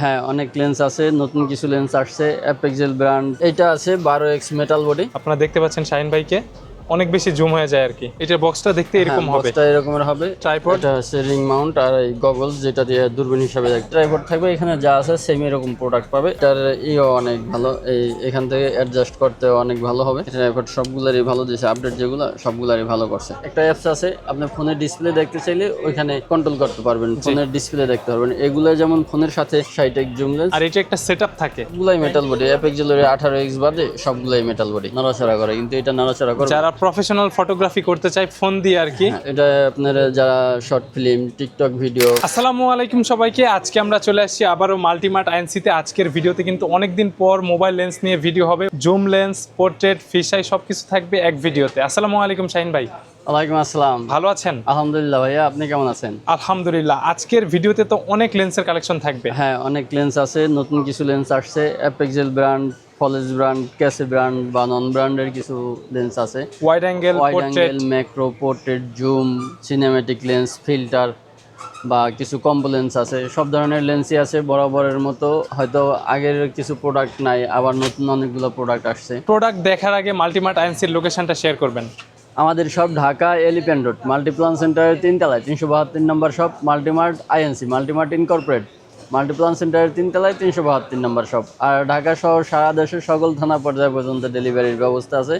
হ্যাঁ, অনেক লেন্স আছে, নতুন কিছু লেন্স আসছে। অ্যাপেক্সেল ব্র্যান্ড এটা আছে 12x মেটাল বডি। আপনারা দেখতে পাচ্ছেন শাহিন ভাইকে অনেক বেশি জুম হয়ে যায় আর কি। এটার বক্সটা দেখতে এরকম হবে, বক্সটা এরকমের হবে। ট্রাইপড, এটা হচ্ছে রিং মাউন্ট আর এই গগলস যেটা দিয়ে দূরবীন হিসাবে দেখতে। ট্রাইপড থাকবে, এখানে যা আছে সেম এরকম প্রোডাক্ট পাবে। এটার ইও অনেক ভালো, এখান থেকে অ্যাডজাস্ট করতে অনেক ভালো হবে। ট্রাইপড সবগুলারই ভালো দিয়েছে, আপডেট যেগুলো সবগুলারই ভালো করছে। একটা অ্যাপস আছে, আপনি ফোনের ডিসপ্লে দেখতে চাইলে ওইখানে কন্ট্রোল করতে পারবেন, ফোনের ডিসপ্লে দেখতে পারবেন। এগুলো যেমন ফোনের সাথে 60x জুম লেন্স, আর এটা একটা সেটআপ থাকে। সবগুলাই মেটাল বডি। অ্যাপেক্সেলের 18x বাদে সবগুলাই মেটাল বডি, নড়াচড়া করে, কিন্তু এটা নড়াচড়া করে। যারা প্রফেশনাল ফটোগ্রাফি করতে চায় ফোন দিয়ে আর কি। এটা আপনারা যারা শর্ট ফিল্ম, টিকটক ভিডিও। আসসালামু আলাইকুম সবাইকে। আজকে আমরা চলে আসছি আবারও মাল্টিমার্ট আইএনসিতে। আজকের ভিডিওতে কিন্তু অনেকদিন পর মোবাইল লেন্স নিয়ে ভিডিও হবে। জুম লেন্স, পোর্ট্রেট, ফিশাই সবকিছু থাকবে এক ভিডিওতে। আসসালামু আলাইকুম শাহিন ভাই। ওয়ালাইকুম আসসালাম। ভালো আছেন? আলহামদুলিল্লাহ ভাইয়া, আপনি কেমন আছেন? আলহামদুলিল্লাহ। আজকের ভিডিওতে তো অনেক লেন্সের কালেকশন থাকবে। হ্যাঁ, অনেক লেন্স আছে, নতুন কিছু লেন্স আসছে। অ্যাপেক্সেল ব্র্যান্ড, ফলেজ ব্র্যান্ড, ক্যাসে ব্র্যান্ড বা নন ব্র্যান্ডের কিছু লেন্স আছে। Wide angle, portrait, macro, portrait, zoom, cinematic lens, filter বা কিছু কম্বো লেন্স আছে। সব ধরনের লেন্সই আছে বরাবরের মতো। হয়তো আগের কিছু প্রোডাক্ট নাই, আবার নতুন অনেকগুলো প্রোডাক্ট আসছে। প্রোডাক্ট দেখার আগে মাল্টিমার্ট আইএনসির লোকেশনটা শেয়ার করবেন। আমাদের সব ঢাকা এলিফ্যান্ট রোড মাল্টিপ্লান সেন্টারের 3 তলায় 372 নম্বর shop, Multimart INC, Multimart incorporate, Multiplan সেন্টারের 3 তলায় 372 নম্বর শপ। আর ঢাকা শহর সারা দেশের সকল থানা পর্যায় পর্যন্ত ডেলিভারির ব্যবস্থা আছে।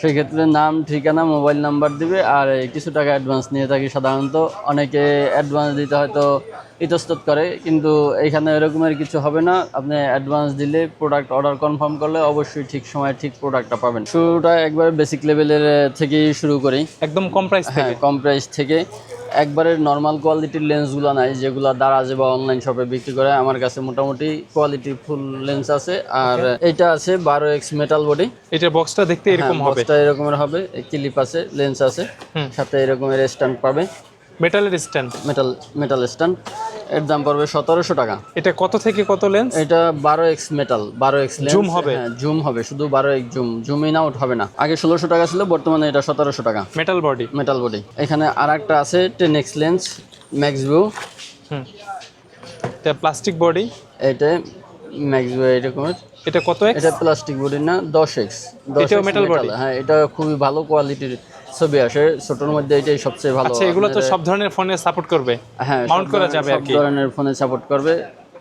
সেই ক্ষেত্রে নাম, ঠিকানা, মোবাইল নাম্বার দিবে। আর কিছু টাকা অ্যাডভান্স নিয়ে থাকি সাধারণত। অনেকে অ্যাডভান্স দিতে হয়তো ইতস্তত করে, কিন্তু এখানে এরকমের কিছু হবে না। আপনি অ্যাডভান্স দিলে, প্রোডাক্ট অর্ডার কনফার্ম করলে অবশ্যই ঠিক সময়ে ঠিক প্রোডাক্টটা পাবেন। শুরুটা একবার বেসিক লেভেলের থেকেই শুরু করি, একদম কম প্রাইস থেকে। কম প্রাইস থেকে। একবারে নর্মাল কোয়ালিটির লেন্সগুলো নাই, যেগুলো দারাজে বা অনলাইন শপে বিক্রি করে। আমার কাছে মোটামুটি কোয়ালিটি ফুল লেন্স আছে। আর এটা আছে 12x মেটাল বডি। এটার বক্সটা দেখতে এরকম হবে, বক্সটা এরকমের হবে, ক্লিপ আছে, লেন্স আছে, সাথে এরকমের স্ট্যান্ড পাবে, মেটালের স্ট্যান্ড, মেটাল স্ট্যান্ড। এর দাম পড়বে 1700 টাকা। এটা কত থেকে কত লেন্স? এটা 12x metal, 12x lens. Zoom হবে? হ্যাঁ, জুম হবে, শুধু 12x zoom, zoom in out হবে না। আগে 1600 টাকা ছিল, বর্তমানে এটা 1700 টাকা। Metal body, metal body. এখানে আরেকটা আছে 10x লেন্স, ম্যাক্স ভিউ। এটা প্লাস্টিক বডি। এটা ম্যাক্স ভিউ এরকমের। এটা কত এক্স? এটা প্লাস্টিক বডি না, 10x। এটাও মেটাল বডি? হ্যাঁ, এটা খুবই ভালো কোয়ালিটির ছবি আসে। ছোটর মধ্যে এটাই সবচেয়ে ভালো। আচ্ছা, এগুলো তো সব ধরনের ফোনে সাপোর্ট করবে? হ্যাঁ, মাউন্ট করা যাবে আর কি। সব ধরনের ফোনে সাপোর্ট করবে।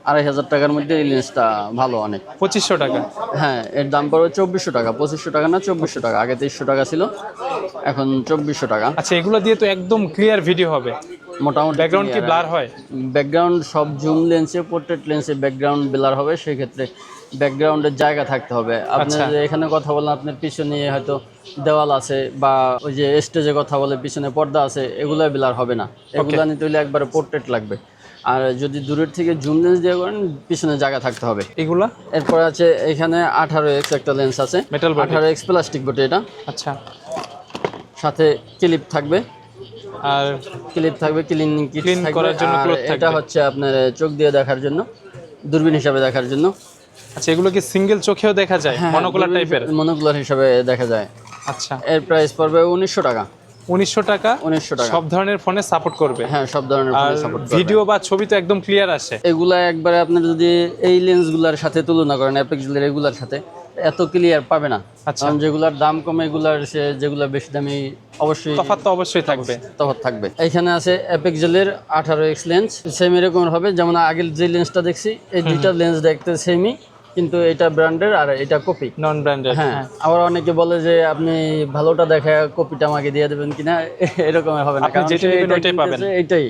2500 টাকার মধ্যে এই লেন্সটা ভালো অনেক। 2500 টাকা? হ্যাঁ, এর দাম পড়বে 2400 টাকা। 2500 টাকা না, 2400 টাকা। আগে 2300 টাকা ছিল, এখন 2400 টাকা। আচ্ছা, এগুলো দিয়ে তো একদম ক্লিয়ার ভিডিও হবে মোটামুটি। ব্যাকগ্রাউন্ড কি ব্লার হয়? ব্যাকগ্রাউন্ড সব জুম লেন্সে, পোর্ট্রেট লেন্সে ব্যাকগ্রাউন্ড ব্লার হবে। সেক্ষেত্রে ব্যাকগ্রাউন্ডের জায়গা থাকতে হবে। আপনি যে এখানে কথা বলেন, আপনার পিছনে হয়তো দেওয়াল আছে বা ওই যে স্টেজে কথা বলে পিছনে পর্দা আছে, এগুলো ব্লার হবে না। এগুলো নিতে হলে একবারে পোর্ট্রেট লাগবে। আর যদি দূরের থেকে জুম লেন্স দিয়ে করেন, পিছনে জায়গা থাকতে হবে। এগুলা এরপর আছে এখানে 18x একটা লেন্স আছে, metal body, 18x plastic body এটা। আচ্ছা, সাথে ক্লিপ থাকবে, আর ক্লিপ থাকবে, ক্লিন করার জন্য ক্লথ থাকবে। এটা হচ্ছে আপনার চোখ দিয়ে দেখার জন্য, দূরবীন হিসাবে দেখার জন্য। আচ্ছা, এগুলো কি সিঙ্গেল চোখেও দেখা যায়? মনোকুলার টাইপের? মনোকুলার হিসাবে দেখা যায়। আচ্ছা, এর প্রাইস পড়বে 1900 টাকা। 1900 টাকা? 1900 টাকা। সব ধরনের ফোনে সাপোর্ট করবে? হ্যাঁ, সব ধরনের ফোনে সাপোর্ট করবে। ভিডিও বা ছবি তো একদম ক্লিয়ার আসে? এগুলা একবারে আপনার যদি এই লেন্সগুলোর সাথে তুলনা করেন, অ্যাপেক্সেলের এগুলার সাথে এত ক্লিয়ার পাবে না। কারণ যেগুলার দাম কম, এগুলার যেগুলা বেশি দামি, অবশ্যই তফাৎ তো অবশ্যই থাকবে। তফাৎ থাকবে। এখানে আছে অ্যাপেক্সেলের 18x লেন্স, সেম এরকম হবে যেমন আগের যে লেন্সটা দেখছি। এই দুইটা লেন্স দেখতে সেমই, কিন্তু এটা ব্র্যান্ডের আর এটা কপি, নন ব্র্যান্ডেড। হ্যাঁ। আবার অনেকে বলে যে আপনি ভালোটা দেখে কপিটা আমাকে দিয়ে দেবেন কিনা, এরকম হবে না। কারণ যেটা নেবেন ওইটাই পাবেন। এইটাই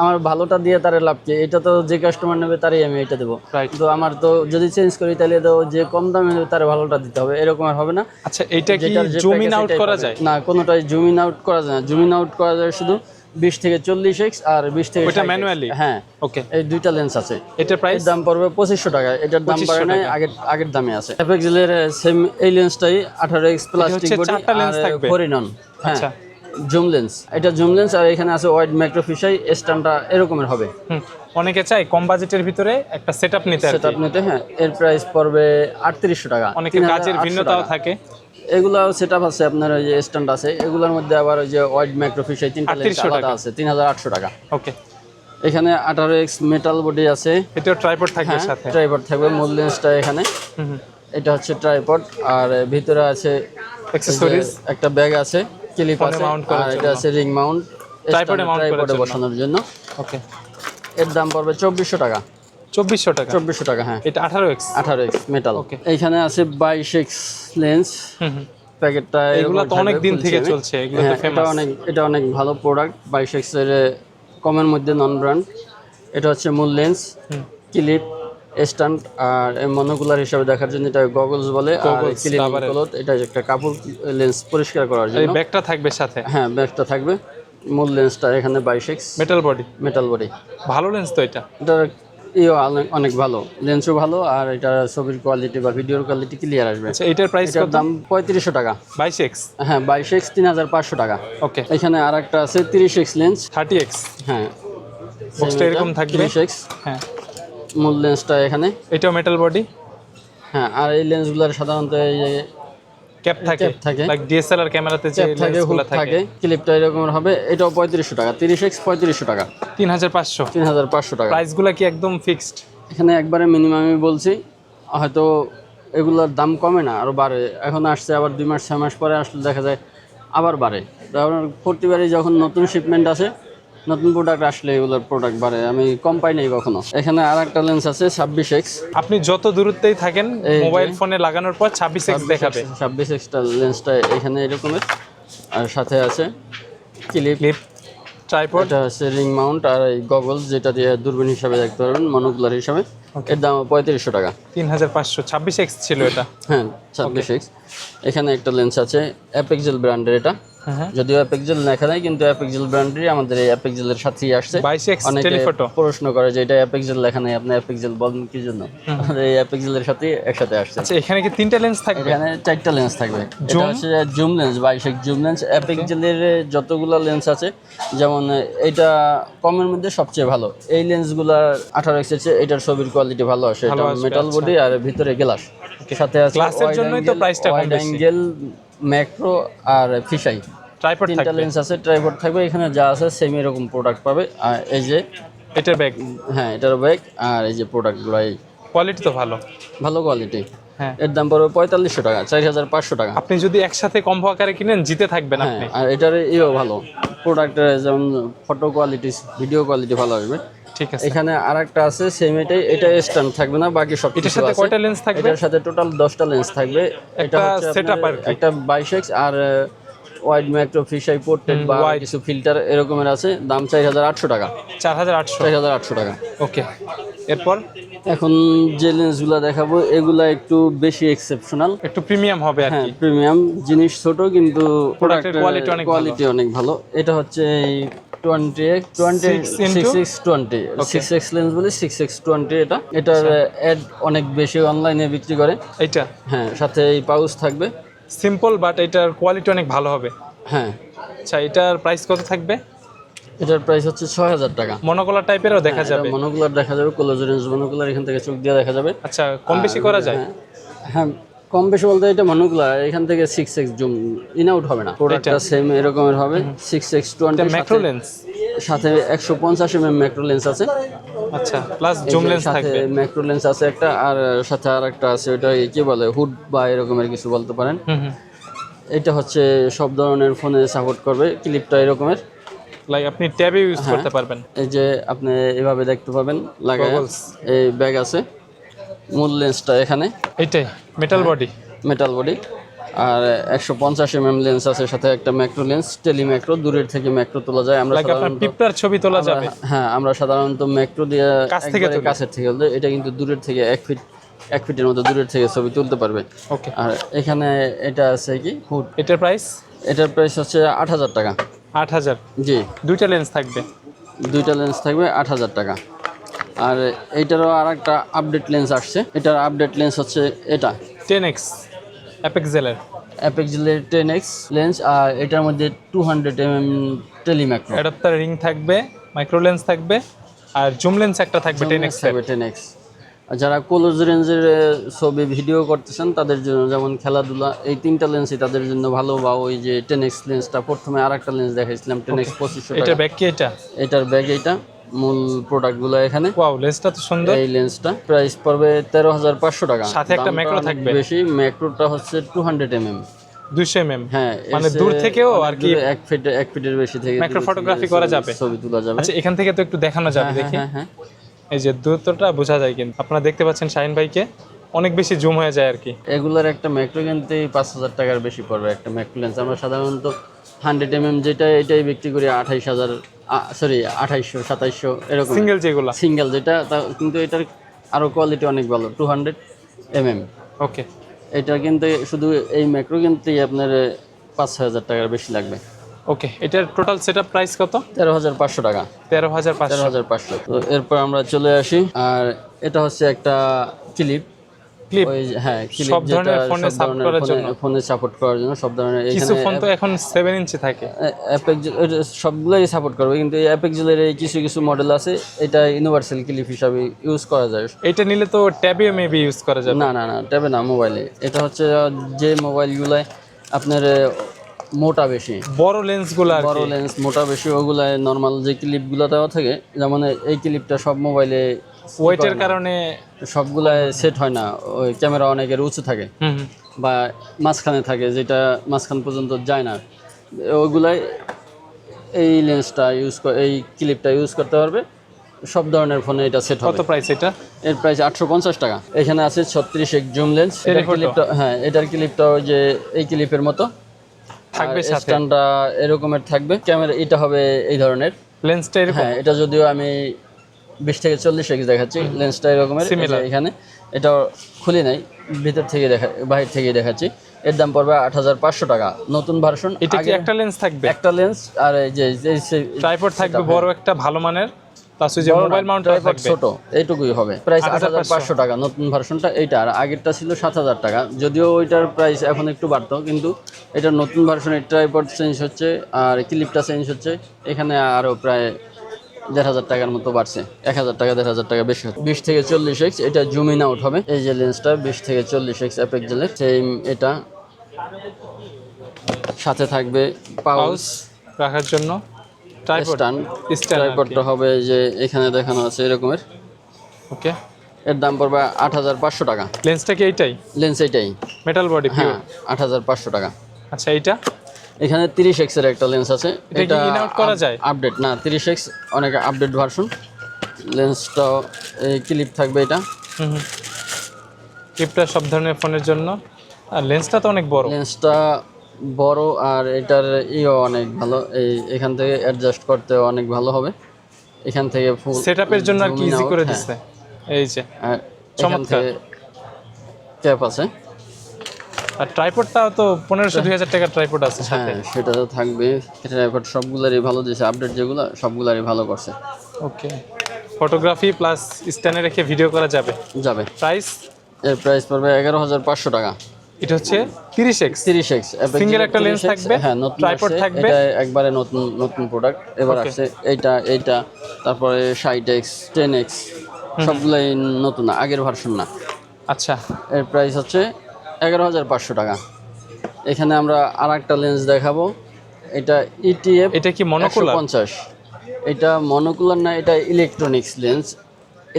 আমার ভালোটা দিয়ে তারে লাভ কি? এটা তো যে কাস্টমার নেবে তারই আমি এটা দেবো। কিন্তু আমার তো যদি চেঞ্জ করি তাহলে তো যে কম দামে নেবে তার ভালোটা দিতে হবে, এরকম আর হবে না। আচ্ছা, এইটা কি জুম ইন আউট করা যায়? না, কোনোটাই জুম ইন আউট করা যায় না। জুম ইন আউট করা যায় শুধু 20 থেকে 40x আর 20 থেকে 60x। ম্যানুয়ালি? হ্যাঁ, ওকে। এই দুইটা লেন্স আছে। এটার প্রাইস? দাম পড়বে 2500 টাকা। এটার দাম বাড়ে নাই, আগের দামে আছে। অ্যাপেক্সেলের সেম এই লেন্সটাই 18x প্লাস্টিক বডি, চারটা লেন্স থাকবে? ফোরিনন। হ্যাঁ, আচ্ছা, জুম লেন্স। এটা জুম লেন্স। আর এখানে আছে ওয়াইড ম্যাক্রো ফিশাই, স্ট্যান্ডটা এরকমের হবে। অনেকে চাই কম বাজেটের ভিতরে একটা সেটআপ নিতে আর সেটআপ নিতে। হ্যাঁ, এর প্রাইস পড়বে 3800 টাকা। অনেকের কাজের ভিন্নতাও থাকে। এগুলো সেটআপ আছে আপনার, ওই যে স্ট্যান্ড আছে, এগুলোর মধ্যে আবার ওই যে ওয়াইড ম্যাক্রো ফিশাই 3টা লেন্স আলাদা আছে, 3800 টাকা। ওকে। এখানে 18x মেটাল বডি আছে, এটাও ট্রাইপড থাকবে সাথে। ট্রাইপড থাকবে। মূল লেন্সটা এখানে, এটা হচ্ছে ট্রাইপড। আর ভিতরে আছে অ্যাকসেসরিজ, একটা ব্যাগ আছে, ক্লিপ ফোনে আছে, মাউন্ট করার আর জন্য। এটা আছে রিং মাউন্ট, ট্রাইপডে মাউন্ট করার ট্রাইপডে জন্য। বসানোর জন্য। ওকে, এর দাম পড়বে 2400 টাকা। 2400 টাকা। 2400 টাকা, হ্যাঁ। এটা 18x। 18x metal. Okay. এইখানে আছে 22x লেন্স। প্যাকেটটা এগুলো তো অনেক দিন থেকে চলছে, এগুলো তো ফেমাস। এটা অনেক ভালো প্রোডাক্ট। 22x এর কমের মধ্যে নন ব্র্যান্ড। এটা হচ্ছে মূল লেন্স, ক্লিপ, স্ট্যান্ড, আর মনোকুলার হিসাবে দেখার জন্য এটা গগলস বলে। আর Goggles, ক্লিনিং rubber-এর। ক্লথ, এটা একটা কাপড় লেন্স পরিষ্কার করার এই জন্য। ব্যাগটা থাকবে সাথে। হ্যাঁ, ব্যাগটা থাকবে। মূল লেন্সটা এখানে 22x metal body, metal body. ভালো লেন্স তো এটা। এটার অনেক ভালো, লেন্সও ভালো, আর এটা ছবির কোয়ালিটি বা ভিডিওর কোয়ালিটি ক্লিয়ার আসবে। আচ্ছা, এটার প্রাইস এটার কত? দাম 3500 টাকা। 22x। হ্যাঁ, 22x 3500 টাকা। ওকে, এখানে আর একটা আছে 30x লেন্স। 30x। হ্যাঁ, বক্সটা এরকম থাকবে। 30x হ্যাঁ, মূল লেন্সটা এখানে। এটাও মেটাল বডি। হ্যাঁ, আর এই লেন্সগুলোর সাধারণত এই যে ক্যাপ থাকে, Cap থাকে। লাইক ডিএসএলআর ক্যামেরাতে যে ক্যাপ থাকে, লেন্সগুলো হুক থাকে। থাকে, ক্লিপটা এরকম হবে। এটাও 3500 টাকা। 30x 3500 টাকা। 3500। 3500 টাকা। প্রাইসগুলো কি একদম ফিক্সড? এখানে একবারে মিনিমামই বলছি, হয়তো এগুলোর দাম কমে না, আরও বাড়ে। এখন আসছে, আবার 2 মাস 6 মাস পরে আসলে দেখা যায় আবার বাড়ে। কারণ প্রতিবারই যখন নতুন শিপমেন্ট আসে, নতুন প্রোডাক্ট আসলে এগুলোর প্রোডাক্ট বাড়ে। আমি কম পাই নাই কখনো। এখানে আর একটা লেন্স আছে 26x। আপনি যত দূরত্বেই থাকেন এই যে। মোবাইল ফোনে লাগানোর পর 26x দেখাবে। 26x লেন্সটা এখানে এরকমের, আর সাথে আছে ক্লিপ, ক্লিপ, ট্রাইপড। এটা হচ্ছে রিং মাউন্ট, আর এই গগলস যেটা দিয়ে দূরবীন হিসাবে দেখতে পারবেন, মনোকুলার হিসাবে। এর দাম 3500 টাকা। 3500। 26x ছিল এটা। হ্যাঁ, 26x। এখানে একটা লেন্স আছে অ্যাপেক্সেল ব্র্যান্ডের। এটা হ্যাঁ, যদিও অ্যাপেক্সেল লেখা নাই, কিন্তু অ্যাপেক্সেল ব্র্যান্ডেরই আমাদের এই অ্যাপেক্সেলের সাথেই আসছে। 22x অনেকে টেলিফটো। প্রশ্ন করে যে এটা অ্যাপেক্সেল লেখা নাই, আপনি অ্যাপেক্সেল বলেন কি জন্য? আমাদের এই অ্যাপেক্সেলের সাথেই একসাথে আসছে। আচ্ছা, এখানে কি 3টা লেন্স থাকবে? এখানে 4টা লেন্স থাকবে। এটা Zoom? হচ্ছে zoom lens, 22x zoom lens. অ্যাপেক্সেলের যতগুলো লেন্স আছে, যেমন এটা কমের মধ্যে সবচেয়ে ভালো। এই লেন্সগুলো 18x এর চেয়ে এটার ছবির কোয়ালিটি ভালো আসে। ভালো এটা আসবে, মেটাল বডি আর ভিতরে গ্লাস। সাথে আছে গ্লাসের জন্যই তো প্রাইসটা কম ওয়াইড বেশি। অ্যাঙ্গেল, ম্যাক্রো আর ফিশাই। ট্রাইপড 3টা থাকবে। লেন্স আছে, ট্রাইপড থাকবে। এখানে যা আছে সেম এরকম প্রোডাক্ট পাবে। আর এই যে, এটার ব্যাগ হ্যাঁ, এটার ব্যাগ। আর এই যে প্রোডাক্টগুলো, এই কোয়ালিটি তো ভালো। ভালো কোয়ালিটি। হ্যাঁ, এর দাম পড়বে 4500 টাকা, 4500 টাকা। আপনি যদি একসাথে কম্বো আকারে কিনেন জিতে থাকবেন হ্যাঁ, আপনি। আর এটার ইও ভালো প্রোডাক্টের, যেমন ফটো কোয়ালিটি, ভিডিও কোয়ালিটি ভালো আসবে। ঠিক আছে। এখানে আরেকটা আছে সেম, এটা স্ট্যান্ড থাকবে না, বাকি সব এটার কিছু সাথে আছে। কয়টা লেন্স থাকবে? এটার সাথে টোটাল 10টা লেন্স থাকবে। এটা একটা হচ্ছে setup আপনার আর কি। একটা 22x আর ওয়াইড ম্যাক্রো ফিশাই পোর্ট্রেট বা wide। কিছু ফিল্টার এরকমের আছে। দাম 4800 টাকা। 4800। 4800 টাকা। ওকে, এরপর এখন যে লেন্সগুলো দেখাবো এগুলা একটু বেশি এক্সেপশনাল। একটু প্রিমিয়াম হবে আর হ্যাঁ, কি। প্রিমিয়াম জিনিস, ছোট কিন্তু Product-এর quality অনেক ভালো। কোয়ালিটি অনেক ভালো। এটা হচ্ছে 20x 6x20 6x লেন্স বলি, 6x20। এটার অ্যাড অনেক বেশি অনলাইনে বিক্রি করে। এইটা হ্যাঁ, সাথে এই পাউচ থাকবে। সিম্পল বাট এটার কোয়ালিটি অনেক ভালো হবে। হ্যাঁ, আচ্ছা, এটার প্রাইস কত থাকবে? এটার প্রাইস হচ্ছে 6000 টাকা। মনোকলার টাইপেরও দেখা যাবে। মনোকুলার দেখা যাবে, ক্লোজ রেঞ্জ মনোকুলার, এখান থেকে চোখ দিয়ে দেখা যাবে। আচ্ছা, কম বেশি করা যায়? হ্যাঁ, কম বেশি বলতে এটা মনোকুলার, এখান থেকে 6x জুম ইন আউট হবে না। প্রোডাক্টটা সেম এরকমের হবে। 6x20 এটা ম্যাক্রো লেন্স। সাথে 150 mm ম্যাক্রো লেন্স আছে। আচ্ছা, প্লাস জুম লেন্স সাথে থাকবে। ম্যাক্রো লেন্স আছে একটা, আর সাথে আর একটা আছে, ওটা কি বলে, হুড বা এরকমের কিছু বলতে পারেন। এটা হচ্ছে সব ধরনের ফোনে সাপোর্ট করবে। ক্লিপটা এরকমের, লাইক আপনি ট্যাবে ইউজ করতে পারবেন। এই যে আপনি এভাবে দেখতে পাবেন লাগায়। Goggles। এই ব্যাগ আছে। মূল লেন্সটা এখানে, এইটাই মেটাল বডি। Metal body. আর 150 mm লেন্স আছে, সাথে একটা ম্যাক্রো লেন্স, টেলি ম্যাক্রো, দূরের থেকে ম্যাক্রো তোলা যায়। আমরা লাইক আপনার সাধারণত পিঁপড়ার ছবি তোলা যাবে। হ্যাঁ, আমরা সাধারণত ম্যাক্রো দিয়ে কাছ থেকে একবারে তুলি। কাছের থেকে তুলি। এটা কিন্তু দূরের থেকে 1 ফিটের মতো দূরের থেকে ছবি তুলতে পারবে। ওকে, আর এখানে এটা আছে কি হুড। এটার প্রাইস এটার প্রাইস হচ্ছে 8000 টাকা। 8000। জি, দুইটা লেন্স থাকবে। 2টা লেন্স থাকবে, 8000 টাকা। আর এইটারও আর একটা আপডেট লেন্স আসছে। এটার আপডেট লেন্স হচ্ছে এটা 10x অ্যাপেক্সেলের। অ্যাপেক্সেলের 10x lens. আর এটার মধ্যে 200 mm টেলিম্যাক্রো। অ্যাডাপ্টার রিং থাকবে, মাইক্রো লেন্স থাকবে, আর জুম লেন্স একটা থাকবে 10x এর। থাকবে 10x। আর যারা ক্লোজ রেঞ্জের ছবি ভিডিও করতেছেন তাদের জন্য, যেমন খেলাধুলা, এই 3টা লেন্সই তাদের জন্য ভালো। বা ওই যে 10x লেন্সটা, প্রথমে আর একটা লেন্স দেখাইছিলাম 10x 2500 এটা টাকা। ব্যাক কি এটা? এটার ব্যাগ এইটা মূল প্রোডাক্টগুলো এখানে। ওয়াও, লেন্সটা তো সুন্দর। এই লেন্সটা প্রাইস পড়বে 13,500 টাকা। সাথে একটা দামটা ম্যাক্রো অনেক থাকবে। বেশি। ম্যাক্রোটা হচ্ছে 200 mm। 200 mm। হ্যাঁ, মানে দূর থেকেও আর কি 1 ফিটের বেশি থেকে ম্যাক্রো দূর থেকে ফটোগ্রাফি করা যাবে, ছবি তোলা যাবে। আচ্ছা এখান থেকে তো একটু দেখানো যাবে, হ্যাঁ, দেখি। হ্যাঁ, হ্যাঁ। এই যে দূরত্বটা বোঝা যায়, কিন্তু আপনারা দেখতে পাচ্ছেন শাহিন ভাইকে অনেক বেশি জুম হয়ে যায় আর কি। এগুলোর একটা ম্যাক্রো কিনতে 5,000 টাকার বেশি পড়বে একটা ম্যাক্রো লেন্স। আমরা সাধারণত 100 mm যেটা এটাই বিক্রি করি 28,000, সরি 2800, 2700 এরকম। সিঙ্গেল যেগুলা। সিঙ্গেল যেটা কিন্তু এটার আরো কোয়ালিটি অনেক ভালো, 200 mm। ওকে, এটা কিন্তু শুধু এই ম্যাক্রো কিনতেই আপনার 5,000 টাকার বেশি লাগবে। ওকে, এটার টোটাল সেটআপ প্রাইস কত? 13,500 টাকা। 13,500। 13,500। তো এরপর আমরা চলে আসি, আর এটা হচ্ছে একটা ক্লিপ। ক্লিপ। ওই হ্যাঁ, ক্লিপ সব ধরনের ফোনে সাপোর্ট করার জন্য। ফোনে সাপোর্ট করার জন্য সব ধরনের। কিছু ফোন তো এখন 7 ইঞ্চি থাকে। অ্যাপেক্স সবগুলোই সাপোর্ট করবে, কিন্তু এই অ্যাপেক্সেলের এই কিছু কিছু মডেল আছে এটা ইউনিভার্সাল ক্লিপ হিসাবে ইউজ করা যায়। এটা নিলে তো ট্যাবে মেবি ইউজ করা যাবে। না না না, ট্যাবে না, মোবাইলে। এটা হচ্ছে যে মোবাইলগুলোয় আপনার মোটা বেশি, বড় লেন্সগুলো আর বড় কি। লেন্স মোটা বেশি, ওগুলায় নর্মাল যে ক্লিপগুলো দেওয়া থাকে, যেমন এই ক্লিপটা সব মোবাইলে ওয়েটের কারণে সবগুলায় সেট হয় না। ওই ক্যামেরা অনেকের উঁচু থাকে হুম। বা মাঝখানে থাকে, যেটা মাঝখান পর্যন্ত যায় না, ওগুলাই এই লেন্সটা এই ক্লিপটা ইউজ করতে পারবে। সব ধরনের ফোনে এটা সেট হবে। কত প্রাইস এটা? এর প্রাইস 850 টাকা। এখানে আছে 36x জুম লেন্স। Telephoto? ক্লিপটা, হ্যাঁ, এটার ক্লিপটা ওই যে এই ক্লিপের মতো থাকবে সাথে। স্ট্যান্ডটা এরকমের থাকবে। ক্যামেরা এটা হবে এই ধরনের। লেন্সটা এরকম। হ্যাঁ, এটা যদিও আমি 20 থেকে 40x দেখাচ্ছি, লেন্সটা এরকমের। Similar। এখানে এটা খুলি নাই, ভিতর থেকে বাহির থেকে দেখাচ্ছি। এর দাম পড়বে 8,500 টাকা, নতুন ভার্সন। এটা কি একটা লেন্স থাকবে? একটা লেন্স, আর এই যে ট্রাইপড থাকবে বড় একটা ভালো মানের, প্লাস ওই যে মোবাইল মাউন্টার থাকবে। ছোট, এইটুকুই হবে। প্রাইস 8,500 8,500 টাকা, নতুন ভার্সনটা এইটা। আর আগেরটা ছিল 7,000 টাকা, যদিও ওইটার প্রাইস এখন একটু বাড়তো, কিন্তু এটার নতুন ভার্সনের ট্রাইপড চেঞ্জ হচ্ছে আর ক্লিপটা চেঞ্জ হচ্ছে। এখানে আরও প্রায় 1,500 টাকার মতো বাড়ছে। 1,000 টাকা 1,500 টাকা বেশি হচ্ছে। 20 থেকে 40x এটা জুম ইন আউট হবে। এই যে লেন্সটা 20 থেকে 40x অ্যাপেক্সেলের সেম। এটা সাথে থাকবে পাউচ রাখার জন্য, ট্রাইপড স্ট্যান্ড। স্ট্যান্ড। ট্রাইপডটা হবে যে এখানে দেখানো আছে এরকমের। ওকে, এর দাম পড়বে 8,500 টাকা। লেন্সটা কি এইটাই? লেন্স এইটাই, মেটাল বডি পিওর। হ্যাঁ, 8,500 টাকা। আচ্ছা, এইটা এখানে 30x এর একটা লেন্স আছে। এটা কি ইন আউট করা যায়? আপডেট না, 30x অনেক আপডেট ভার্সন। লেন্সটা এই ক্লিপ থাকবে এটা। হুম। ক্লিপটা সব ধরনের ফোনের জন্য। আর লেন্সটা তো অনেক বড়। লেন্সটা বড়, আর এটার অনেক ভালো। এখান থেকে অ্যাডজাস্ট করতে অনেক ভালো হবে। এখান থেকে ফুল সেটআপের জন্য আর কি ইজি করে দিচ্ছে। এই যে চমৎকার ক্যাপ আছে। আর ট্রাইপডটাও তো 1500-2000 টাকার ট্রাইপড আছে সাথে। হ্যাঁ, সেটা তো থাকবে। ট্রাইপড সবগুলারই ভালো দিয়েছে, আপডেট যেগুলো সবগুলারই ভালো করছে। ওকে, ফটোগ্রাফি প্লাস স্ট্যান্ডে রেখে ভিডিও করা যাবে। প্রাইস, এর প্রাইস পড়বে 11,500 টাকা। এটা হচ্ছে 30x। সিঙ্গেল একটা লেন্স থাকবে, হ্যাঁ, নতুন ট্রাইপড থাকবে। এটা একবারে নতুন প্রোডাক্ট এবার আসছে। এইটা তারপরে 60x 10x সবগুলাই নতুন, আগের ভার্সন না। আচ্ছা, এর প্রাইস হচ্ছে 11,500 টাকা। এখানে আমরা আরেকটা লেন্স দেখাবো। এটা ETF। এটা কি মনোকুলার? 150। এটা মনোকুলার না, এটা electronics lens,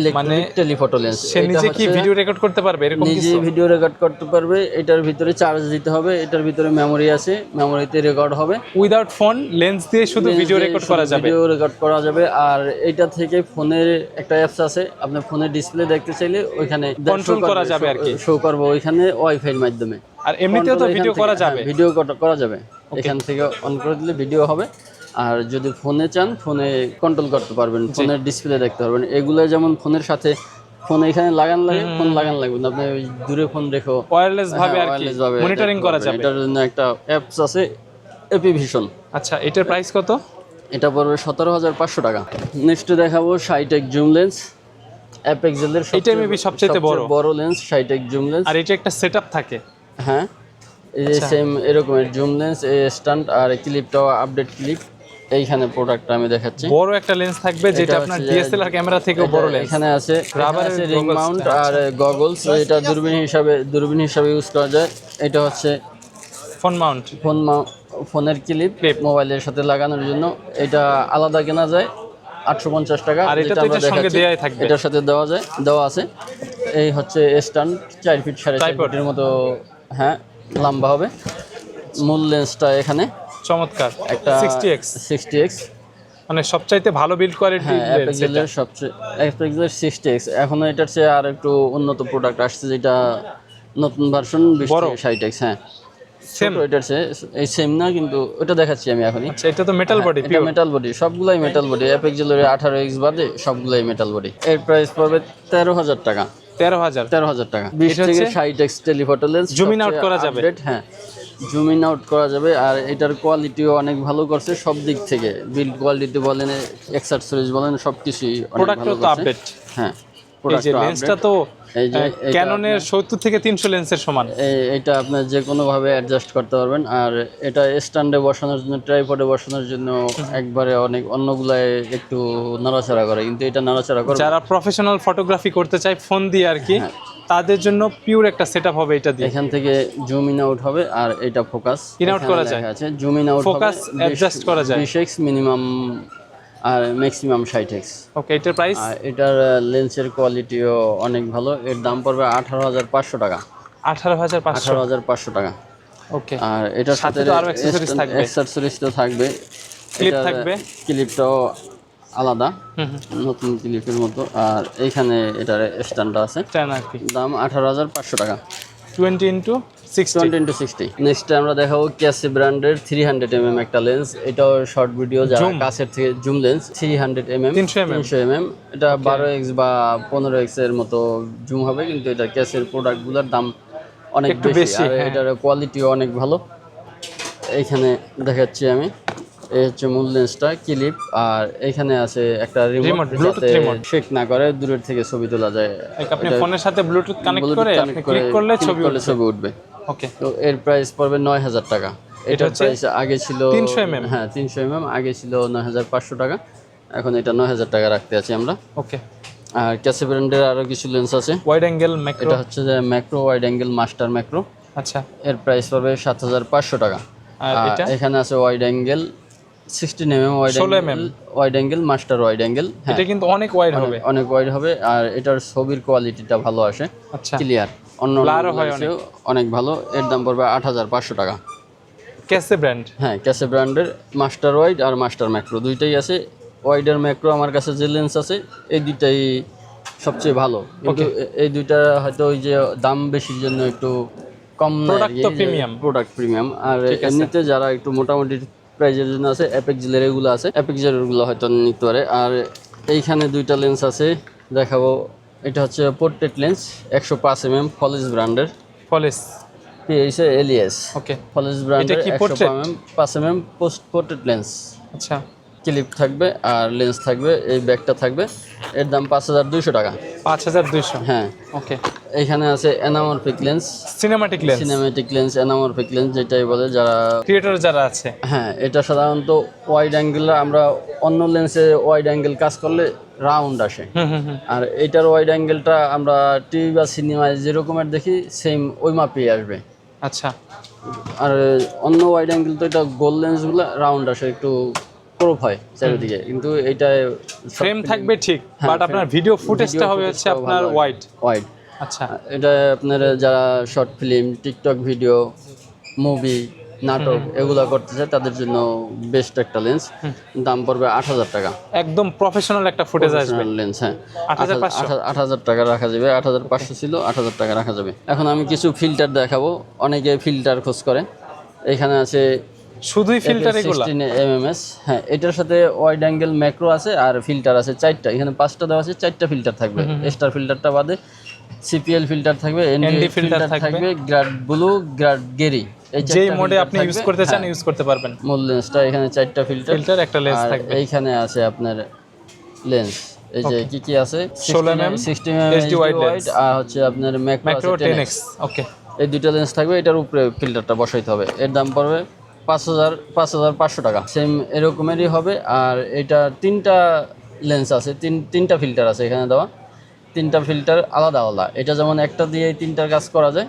electronic telephoto lens. সে নিজে কি ভিডিও রেকর্ড করতে পারবে এরকম কিছু? নিজে ভিডিও রেকর্ড করতে পারবে। এটার ভিতরে চার্জ দিতে হবে। এটার ভিতরে মেমোরি আছে, মেমোরিতে রেকর্ড হবে। উইদাউট ফোন, লেন্স দিয়ে শুধু ভিডিও রেকর্ড করা যাবে। ভিডিও রেকর্ড করা যাবে। আর এটা থেকে ফোনের একটা অ্যাপস আছে, আপনি ফোনের ডিসপ্লে দেখতে চাইলে ওইখানে কন্ট্রোল করা যাবে আর কি, শো করবে ওইখানে ওয়াইফাই এর মাধ্যমে। আর এমনিতেও তো ভিডিও করা যাবে। ভিডিও করা যাবে, এখান থেকে অন করে দিলে ভিডিও হবে। আর যদি ফোনে চান, ফোনে কন্ট্রোল করতে পারবেন, ফোনের ডিসপ্লে দেখতে পারবেন। এগুলো যেমন ফোনের সাথে ফোন এখানে লাগান লাগবে না, আপনি ওই দূরে ফোন রেখো ওয়্যারলেস ভাবে আর কি মনিটরিং করা যাবে। এটার জন্য একটা অ্যাপস আছে, এপি ভিশন। আচ্ছা, এটার প্রাইস কত? এটা পড়বে 17,500 টাকা। নেক্সট দেখাবো 60x জুম লেন্স, অ্যাপেক্সেলের এটা মেবি সবচেয়ে বড় লেন্স, 60x জুম লেন্স। আর এটা একটা সেটআপ থাকে। হ্যাঁ, এই যে সেম এরকমের জুম লেন্স, স্ট্যান্ড আর ক্লিপটাও আপডেট ক্লিপ। এইখানে প্রোডাক্টটা আমি দেখাচ্ছি। বড় একটা লেন্স থাকবে যেটা আপনার ডিএসএলআর ক্যামেরা থেকেও বড় লেন্স। এখানে আছে রিং মাউন্ট আর গগলস। এটা দূরবীন হিসাবে ইউজ করা যায়। এটা হচ্ছে ফোন মাউন্ট, ফোনের ক্লিপ মোবাইলের সাথে লাগানোর জন্য। এটা আলাদা কেনা যায়, 850 টাকা। আর এটা যেটা তো আমরা এটার সঙ্গে দেখাচ্ছি, দেয়াই থাকবে। এটার সাথে দেওয়া আছে। এই হচ্ছে স্ট্যান্ড 4 ফিট 4.5 Tripod। ফিটের মতো, হ্যাঁ লম্বা হবে। মূল লেন্সটা এখানে চমৎকার একটা 60x 60x, মানে সবচাইতে ভালো বিল্ড কোয়ালিটি হ্যাঁ লেন্স এটা। অ্যাপেক্সেলের সবচেয়ে অ্যাপেক্সেলের 60x। এখনো এটার চেয়ে আর একটু উন্নত প্রোডাক্ট আসছে, যেটা নতুন ভার্সন 20 বড়? থেকে 60x। হ্যাঁ সেম? ছোট, এটার চেয়ে এই সেম না, কিন্তু ওটা দেখাচ্ছি আমি এখনই। আচ্ছা, এটা তো মেটাল বডি এটা পিওর। মেটাল বডি, সবগুলাই মেটাল বডি। অ্যাপেক্সেলের 18x বাদে সবগুলাই মেটাল বডি। এর প্রাইস পড়বে 13,000 টাকা। 13,000। 13,000 টাকা। 20 এটা থেকে হচ্ছে 60x telephoto lens, zoom in out করা যাবে। হ্যাঁ জুম ইন আউট করা যাবে। আর এটার কোয়ালিটিও অনেক ভালো করছে সব দিক থেকে, বিল্ড কোয়ালিটি বলেন, অ্যাক্সেসরিজ বলেন, সবকিছুই অনেক প্রোডাক্টও ভালো তো করছে। আপডেট। হ্যাঁ এই যে লেন্সটা তো এই যে ক্যাননের 70 থেকে 300 লেন্সের সমান। এটা আপনার যে কোনোভাবে অ্যাডজাস্ট করতে পারবেন। আর এটা স্ট্যান্ডে বসানোর জন্য, ট্রাইপডে বসানোর জন্য একবারে অনেক, অন্যগুলায় একটু নড়াচড়া করে, কিন্তু এটা নড়াচড়া করে। যারা প্রফেশনাল ফটোগ্রাফি করতে চায় ফোন দিয়ে আর কি, তাদের জন্য পিওর একটা সেটআপ হবে এটা দিয়ে। এখান থেকে জুম ইন আউট হবে, আর এটা ফোকাস ইন আউট করা যায়। আছে zoom in out, focus adjust করা যায়। 20x মিনিমাম আর ম্যাক্সিমাম 60x। ওকে, এটার প্রাইস? আর এটার লেন্সের কোয়ালিটিও অনেক ভালো। এর দাম পড়বে 18,500 টাকা। 18,500। 18,500 টাকা। ওকে, আর এটার সাথে তো আরো অ্যাকসেসরিজ থাকবে। অ্যাকসেসরিজ তো থাকবে, ক্লিপ থাকবে, ক্লিপটাও আলাদা, নতুন ক্লিপের মতো। আর এইখানে এটার স্ট্যান্ডটা আছে, স্ট্যান্ড আর কি। দাম 18,500 টাকা। 20x60। 20x60। নেক্সট আমরা দেখাবো ক্যাসি ব্র্যান্ডের 300mm একটা লেন্স। এটাও শর্ট ভিডিও, যারা Zoom? কাছের থেকে জুম লেন্স 300mm। 300mm। এটা 12x বা 15x এর মতো জুম হবে, কিন্তু এটা ক্যাসের প্রোডাক্টগুলোর দাম অনেক একটু বেশি, আর হ্যাঁ। এটার কোয়ালিটিও অনেক ভালো। এইখানে দেখাচ্ছি আমি, এই হচ্ছে মূল লেন্সটা, ক্লিপ। আর এখানে আছে একটা রিমোট, ব্লুটুথ যাতে রিমোট। শেক না করে, দূরের থেকে ছবি তোলা যায়। আপনি ফোনের সাথে ব্লুটুথ কানেক্ট করে আপনি ক্লিক করলে ছবি উঠবে। ওকে, তো এর প্রাইস পড়বে 9,000 টাকা। এটার হচ্ছে প্রাইস আগে ছিল 300mm। হ্যাঁ 300mm আগে ছিল 9,500 টাকা, এখন এটা 9,000 টাকা রাখতে আছি আমরা। ওকে। আর ক্যাসি ব্র্যান্ডের আরো কিছু লেন্স আছে। Wide angle macro. এটা হচ্ছে যে macro wide angle master macro. আচ্ছা, এর প্রাইস পড়বে 7,500 টাকা। আর এটা? এখানে আছে wide angle 16mm wide angle master wide angle. এটা কিন্তু অনেক ওয়াইড হবে। অনেক ওয়াইড হবে। আর এটার ছবির কোয়ালিটিটা ভালো আসে, আচ্ছা, ক্লিয়ার, অন্য অনেক ভালো। এর দাম পড়বে 8,500 টাকা। ক্যাসে ব্র্যান্ড। হ্যাঁ ক্যাসে ব্র্যান্ডের মাস্টার ওয়াইড আর মাস্টার ম্যাক্রো দুইটাই আছে। ওয়াইডার ম্যাক্রো আমার কাছে যে লেন্স আছে এই দুইটাই সবচেয়ে ভালো, কিন্তু এই দুইটা হয়তো ওই যে দাম বেশির জন্য একটু কম, প্রোডাক্ট প্রিমিয়াম। আর এমনিতে যারা একটু মোটামুটি প্রাইজের জন্য আছে, অ্যাপেক্সেলের এগুলো আছে, অ্যাপেক্সেলের এগুলো হয়তো নিতে পারে। আর এইখানে দুইটা লেন্স আছে দেখাবো। এটা হচ্ছে পোর্ট্রেট লেন্স 105mm ফলেস ব্র্যান্ডের। ফলেস পিএইচে এলিএস। ওকে, ফলেস ব্র্যান্ডের 105mm পোর্ট্রেট লেন্স। আচ্ছা, ক্লিপ থাকবে আর লেন্স থাকবে, এই ব্যাগটা থাকবে। এর দাম 5,200 টাকা। 5,200। হ্যাঁ ওকে। এইখানে আছে anamorphic lens, cinematic lens, anamorphic lens যেটাই বলে যারা ক্রিয়েটর যারা আছে। হ্যাঁ এটা সাধারণত ওয়াইড অ্যাঙ্গেল, আমরা অন্য লেন্সে ওয়াইড অ্যাঙ্গেল কাজ করলে রাউন্ড আসে, আর এইটার ওয়াইড অ্যাঙ্গেলটা আমরা টিভি বা সিনেমায় যেরকমের দেখি সেম ওই মাপেই আসবে। আচ্ছা, আর অন্য ওয়াইড অ্যাঙ্গেল তো এটা গোল লেন্সগুলো রাউন্ড আসে, একটু ক্রপ হয় চারিদিকে, কিন্তু এটা ফ্রেম থাকবে ঠিক, বাট আপনার ভিডিও ফুটেজটা হবে হচ্ছে আপনার ওয়াইড। আচ্ছা, এটা আপনার যারা short film, TikTok video, movie, নাটক এগুলা করতে চায় তাদের জন্য বেস্ট একটা লেন্স। দাম পড়বে 8,000 টাকা। একদম প্রফেশনাল একটা ফুটেজ আসবে লেন্স। হ্যাঁ 8,500 টাকা রাখা যাবে। 8,500 ছিল, 8,000 টাকা রাখা যাবে। এখন আমি কিছু ফিল্টার দেখাবো, অনেকে ফিল্টার খোঁজ করে। এখানে আছে শুধুই ফিল্টার এগুলো 16mm। হ্যাঁ এটার সাথে ওয়াইড অ্যাঙ্গেল ম্যাক্রো আছে আর ফিল্টার আছে 4টা। এখানে 5টা দেওয়া আছে, 4টা ফিল্টার থাকবে। স্টার ফিল্টারটা বাদে সিপিএল ফিল্টার থাকবে, এনডি ফিল্টার থাকবে, গ্রাড ব্লু, গ্রাড গেরি। যে মোডে আপনি ইউজ করতে চান ইউজ করতে পারবেন। মূল লেন্সটা এখানে 4টা ফিল্টার, একটা লেন্স থাকবে। এইখানে আছে আপনার লেন্স, এই যে কি আছে 16mm 60mm HD ওয়াইড আর হচ্ছে আপনার ম্যাক্রো 10x। ওকে, এই দুইটা লেন্স থাকবে, এটার উপরে ফিল্টারটা বসাইতে হবে। এর দাম পড়বে 5,500 টাকা। সেম এরকমেরই হবে। আর এটা 3টা লেন্স আছে, তিনটা ফিল্টার আছে এখানে দেওয়া, 3টা ফিল্টার আলাদা আলাদা। এটা যেমন একটা দিয়ে 3টার কাজ করা যায়,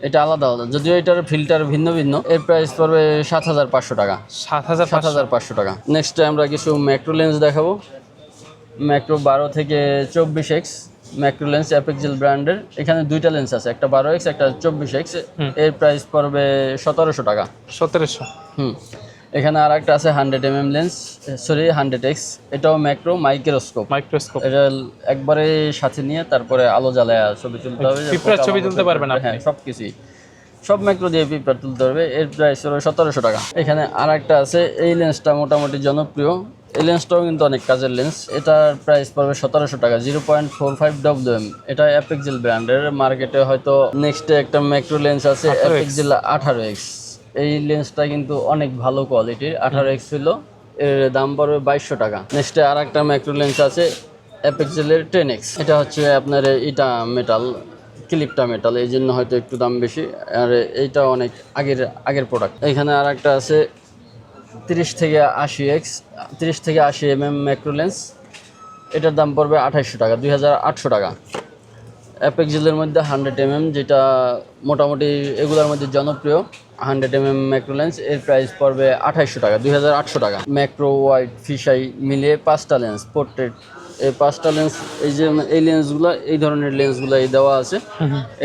এটা আলাদা আলাদা, যদিও এটার ফিল্টার ভিন্ন ভিন্ন। এর প্রাইস পড়বে 7,500 টাকা। 7,500 টাকা। নেক্সট আমরা কিছু ম্যাক্রো লেন্স দেখাবো। ম্যাক্রো 12 থেকে 24x ম্যাক্রো লেন্স অ্যাপেক্সেল ব্র্যান্ডের। এখানে দুইটা লেন্স আছে, একটা 12x একটা 24x। এর প্রাইস পড়বে 1700 টাকা। 1700। এখানে আর একটা আছে 100mm লেন্স, সরি 100x, এটাও ম্যাক্রো মাইক্রোস্কোপ। এটা একবারে সাথে নিয়ে তারপরে আলো জ্বালায় ছবি তুলতে হবে। পিঁপড়ার ছবি তুলতে পারবেন আপনি? হ্যাঁ, সব কিছুই, সব ম্যাক্রো দিয়ে পিঁপড়া তুলতে হবে। এর প্রাইস হলো 1700 টাকা। এখানে আর একটা আছে, এই লেন্সটা মোটামুটি জনপ্রিয়, এই লেন্সটাও কিন্তু অনেক কাজের লেন্স। এটার প্রাইস পড়বে 1700 টাকা, 0.45 WM। এটা অ্যাপেক্সেল ব্র্যান্ডের। মার্কেটে হয়তো নেক্সটে একটা ম্যাক্রো লেন্স আছে অ্যাপেক্সেল 18x। এই লেন্সটা কিন্তু অনেক ভালো কোয়ালিটির, 18x ছিল, এর দাম পড়বে 2200 টাকা। নেক্সটে আর একটা ম্যাক্রো লেন্স আছে অ্যাপেক্সেলের 10x। এটা হচ্ছে আপনার এটা মেটাল, ক্লিপটা মেটাল, এই জন্য হয়তো একটু দাম বেশি। আর এইটা অনেক আগের প্রোডাক্ট। এখানে আর একটা আছে 30 থেকে 80mm ম্যাক্রো লেন্স। এটার দাম পড়বে 2800 টাকা, 2800 টাকা। অ্যাপেক্সেলের মধ্যে 100mm, যেটা মোটামুটি এগুলোর মধ্যে জনপ্রিয়, 100mm ম্যাক্রো লেন্স। এর প্রাইস পড়বে 2800 টাকা, 2800 টাকা। ম্যাক্রো, ওয়াইড, ফিশাই মিলিয়ে 5টা লেন্স পোর্ট্রেট। এই 5টা লেন্স, এই যে এই লেন্সগুলো, এই ধরনের লেন্সগুলো এই দেওয়া আছে।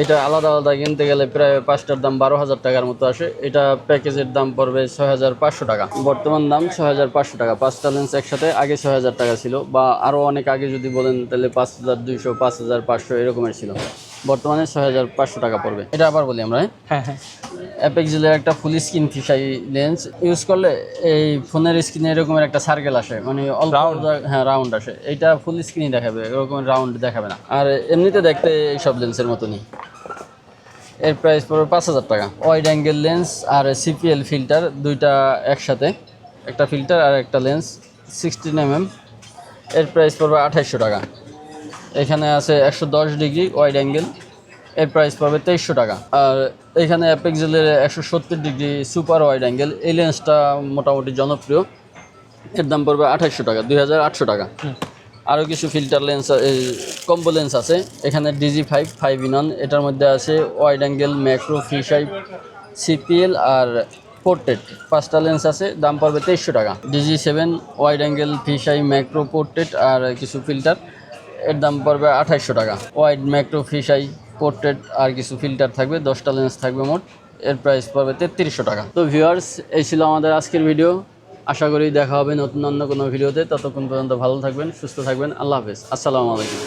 এটা আলাদা আলাদা কিনতে গেলে প্রায় 5টার দাম 12,000 টাকার মতো আসে। এটা প্যাকেজের দাম পড়বে 6500 টাকা, বর্তমান দাম 6500 টাকা। 5টা লেন্স একসাথে, আগে 6000 টাকা ছিল, বা আরও অনেক আগে যদি বলেন তাহলে 5200, 5500 এরকমের ছিল। বর্তমানে 6500 টাকা পড়বে। এটা আবার বলি আমরা, হ্যাঁ হ্যাঁ। অ্যাপেক্সেলের একটা full screen fisheye lens use করলে এই ফোনের স্ক্রিনে এরকমের একটা সার্কেল আসে, মানে অল্প, হ্যাঁ রাউন্ড আসে। এইটা ফুল স্ক্রিনই দেখাবে, এরকম রাউন্ড দেখাবে না। আর এমনিতে দেখতে এইসব লেন্সের মতনই। এর প্রাইস পড়বে 5000 টাকা। ওয়াইড অ্যাঙ্গেল লেন্স আর সিপিএল ফিল্টার, দুইটা একসাথে, একটা ফিল্টার আর একটা লেন্স, 16mm। এর প্রাইস পড়বে 2800 টাকা। এখানে আছে 110 ডিগ্রি ওয়াইড অ্যাঙ্গেল, এর প্রাইস পড়বে 2300 টাকা। আর এখানে অ্যাপেক্সেলের 170 ডিগ্রি সুপার ওয়াইড অ্যাঙ্গেল, এই লেন্সটা মোটামুটি জনপ্রিয়, এর দাম পড়বে 2800 টাকা, 2800 টাকা। আরও কিছু ফিল্টার লেন্স, কম্বো লেন্স আছে এখানে। DG5 5-in-1, এটার মধ্যে আছে wide angle, macro, fisheye, CPL আর পোর্ট্রেট। 5টা লেন্স আছে, দাম পড়বে 2300 টাকা। DG7 wide angle, fisheye, macro, portrait আর কিছু ফিল্টার, এর দাম পড়বে 2800 টাকা। ওয়াইড, ম্যাক্রো, ফিশাই, পোর্ট্রেট আর কিছু ফিল্টার থাকবে, 10টা লেন্স থাকবে মোট, এর প্রাইস পড়বে 3300 টাকা। তো ভিউয়ার্স, এই ছিল আমাদের আজকের ভিডিও। আশা করি দেখা হবে নতুন অন্য কোনো ভিডিওতে। ততক্ষণ পর্যন্ত ভালো থাকবেন, সুস্থ থাকবেন। আল্লাহ হাফেজ, আসসালামু আলাইকুম।